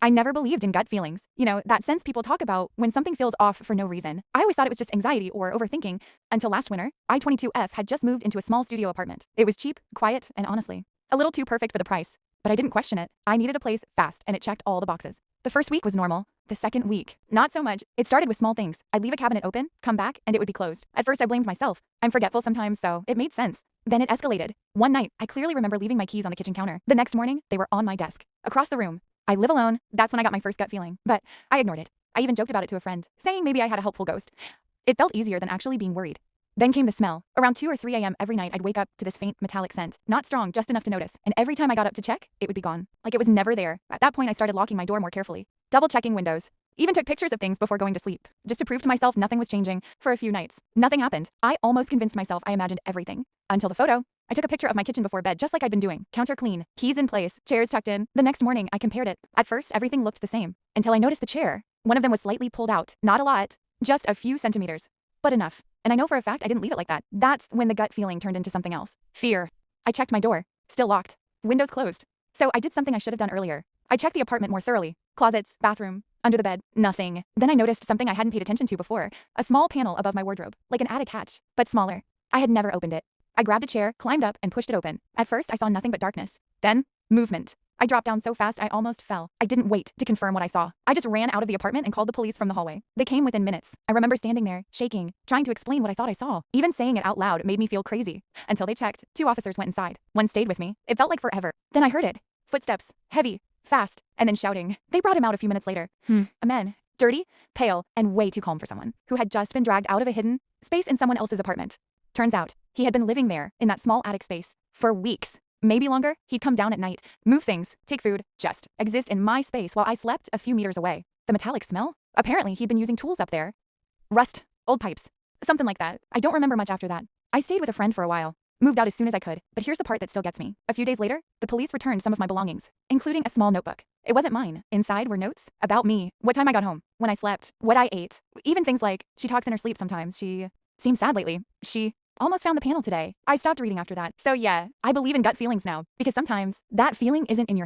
I never believed in gut feelings. You know, that sense people talk about when something feels off for no reason. I always thought it was just anxiety or overthinking until last winter. I-22F had just moved into a small studio apartment. It was cheap, quiet, and honestly, a little too perfect for the price. But I didn't question it. I needed a place fast, and it checked all the boxes. The first week was normal. The second week, not so much. It started with small things. I'd leave a cabinet open, come back, and it would be closed. At first, I blamed myself. I'm forgetful sometimes, so it made sense. Then it escalated. One night, I clearly remember leaving my keys on the kitchen counter. The next morning, they were on my desk, across the room. I live alone. That's when I got my first gut feeling. But I ignored it. I even joked about it to a friend, saying maybe I had a helpful ghost. It felt easier than actually being worried. Then came the smell. Around 2 or 3 a.m. every night, I'd wake up to this faint metallic scent. Not strong, just enough to notice. And every time I got up to check, it would be gone. Like it was never there. At that point, I started locking my door more carefully, double-checking windows. Even took pictures of things before going to sleep, just to prove to myself nothing was changing. For a few nights, nothing happened. I almost convinced myself I imagined everything. Until the photo. I took a picture of my kitchen before bed, just like I'd been doing. Counter clean, keys in place, chairs tucked in. The next morning, I compared it. At first, everything looked the same, until I noticed the chair. One of them was slightly pulled out. Not a lot, just a few centimeters. But enough. And I know for a fact I didn't leave it like that. That's when the gut feeling turned into something else. Fear. I checked my door. Still locked. Windows closed. So I did something I should have done earlier. I checked the apartment more thoroughly. Closets, bathroom, under the bed, nothing. Then I noticed something I hadn't paid attention to before. A small panel above my wardrobe, like an attic hatch, but smaller. I had never opened it. I grabbed a chair, climbed up, and pushed it open. At first, I saw nothing but darkness. Then, movement. I dropped down so fast I almost fell. I didn't wait to confirm what I saw. I just ran out of the apartment and called the police from the hallway. They came within minutes. I remember standing there, shaking, trying to explain what I thought I saw. Even saying it out loud made me feel crazy. Until they checked, 2 officers went inside. One stayed with me. It felt like forever. Then I heard it. Footsteps. Heavy. Fast. And then shouting. They brought him out a few minutes later. A man. Dirty, pale, and way too calm for someone who had just been dragged out of a hidden space in someone else's apartment. Turns out, he had been living there, in that small attic space, for weeks. Maybe longer. He'd come down at night, move things, take food, just exist in my space while I slept a few meters away. The metallic smell? Apparently, he'd been using tools up there. Rust, old pipes, something like that. I don't remember much after that. I stayed with a friend for a while. Moved out as soon as I could, but here's the part that still gets me. A few days later, the police returned some of my belongings, including a small notebook. It wasn't mine. Inside were notes about me, what time I got home, when I slept, what I ate. Even things like, she talks in her sleep sometimes, she seems sad lately. She almost found the panel today. I stopped reading after that. So yeah, I believe in gut feelings now, because sometimes that feeling isn't in your